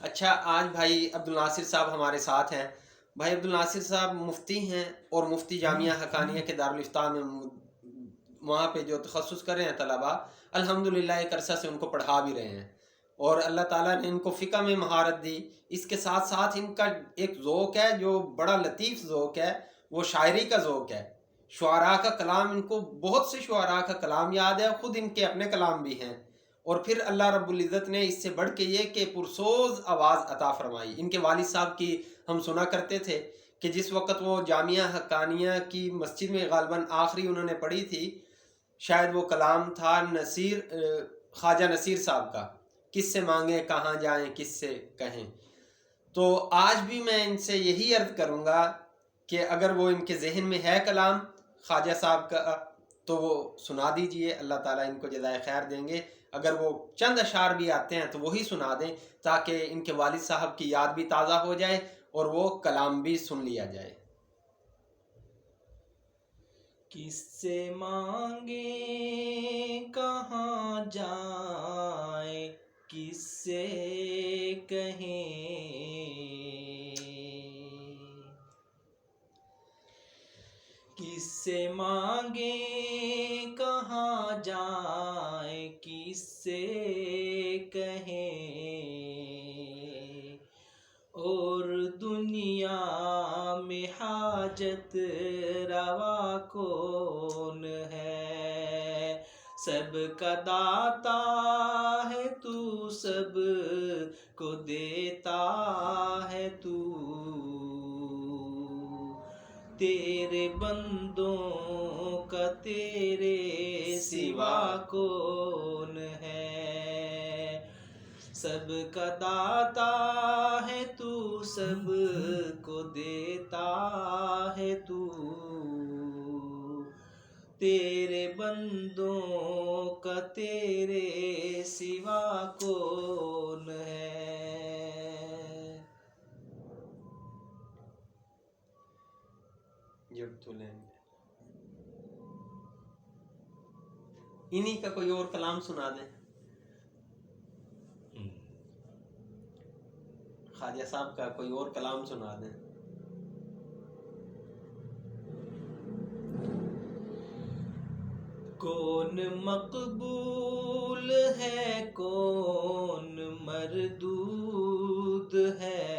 अच्छा, आज भाई अब्दुल नासिर साहब हमारे साथ हैं। भाई अब्दुल नासिर साहब मुफ्ती हैं और मुफ्ती जामिया हक़ानिया के दारुल इफ्ता में वहाँ पे जो तखस्सुस कर रहे हैं तलबा, अल्हम्दुलिल्लाह एक अरसा से उनको पढ़ा भी रहे हैं और अल्लाह ताला ने इनको फ़िक़्ह में महारत दी। इसके साथ-साथ इनका एक ज़ौक़ है जो बड़ा लतीफ़ ज़ौक़ है, वो शायरी का ज़ौक़ है। शुअरा का कलाम, इनको बहुत से शुअरा का कलाम याद है, ख़ुद इनके अपने कलाम भी हैं। और फिर अल्लाह रब्बुल इज़्ज़त ने इससे बढ़ के ये कि पुरसोज़ आवाज़ अता फ़रमाई। इनके वालिद साहब की हम सुना करते थे कि जिस वक़्त वो जामिया हक़ानिया की मस्जिद में ग़ालिबन आखिरी उन्होंने पढ़ी थी, शायद वो कलाम था ख्वाजा नसीर साहब का, किससे मांगे कहाँ जाएँ किससे कहें। तो आज भी मैं इनसे यही अर्ज़ करूँगा कि अगर वो इनके ज़हन में है कलाम ख्वाजा साहब का तो वो सुना दीजिए, अल्लाह ताला इनको जज़ाए खैर देंगे। अगर वो चंद अशार भी आते हैं तो वही सुना दें, ताकि इनके वालिद साहब की याद भी ताज़ा हो जाए और वो कलाम भी सुन लिया जाए। किससे मांगे कहाँ जाए किससे कहें, किससे मांगे कहाँ जाए किससे कहें, और दुनिया में हाजत रवा कौन है। सबका दाता है तू, सब को देता है तू, तेरे बंदों का तेरे सिवा कौन है। सबका दाता है तू, सब को देता है तू, तेरे बंदों का तेरे सिवा कौन है। जब तो इन्हीं का कोई और कलाम सुना दें, ख्वाजा साहब का कोई और कलाम सुना दें। कौन मकबूल है कौन मरदूद है,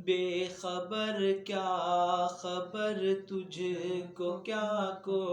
बेखबर क्या खबर तुझको क्या को